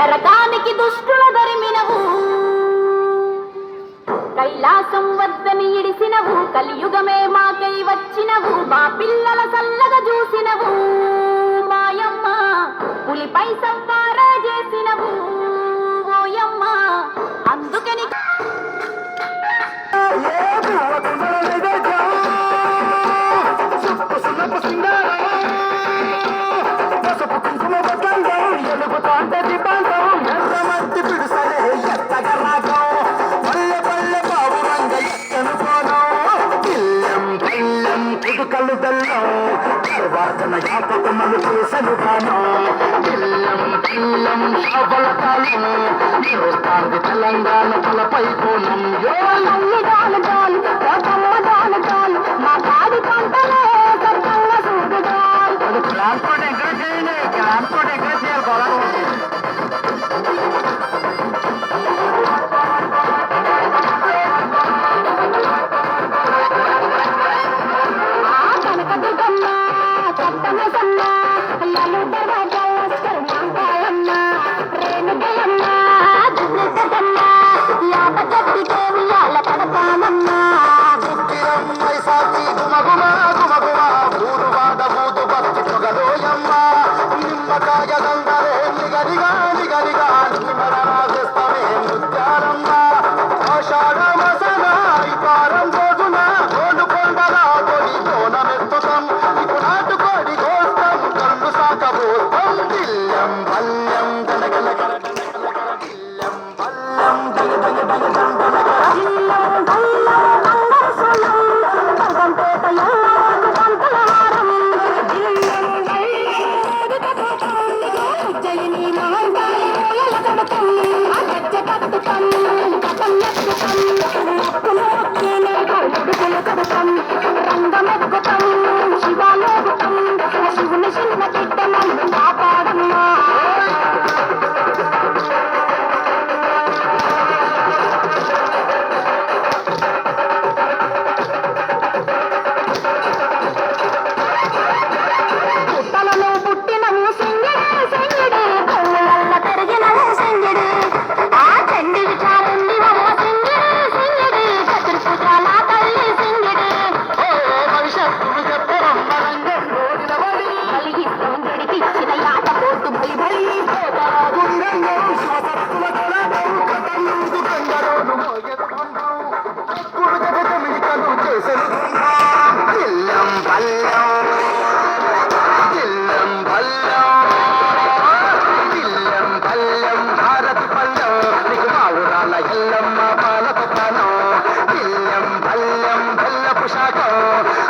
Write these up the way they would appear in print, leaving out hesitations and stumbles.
నరకానికి దుష్టుల దరిమినవు కైలాసం వద్దని ఇడిసినవు కలియుగమే మాకై వచ్చినవు మా పిల్లల చల్లగా చూసినవు మాయమ్మ పులిపై సంవారా చేసినవు ఓయమ్మ అందుకని జ్ఞాపకములు చేసను గాను పిల్లం పిల్లం శాపలకాలం నిరుస్తాంది తెలంగాణ తలపై కోణం మా కాడి పంటలే సత్తంగా చూపుదాల్ ట్రాన్స్పోర్ట్ ఎంకరేజ్ చేయండి ట్రాన్స్పోర్ట్ ఎంకరేజ్ చేయాలి గొడవ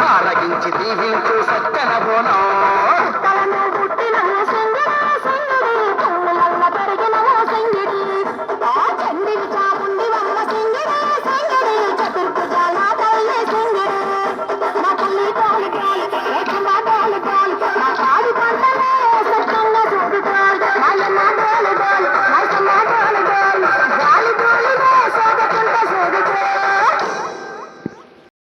ఆరగించి దీవించు సత్య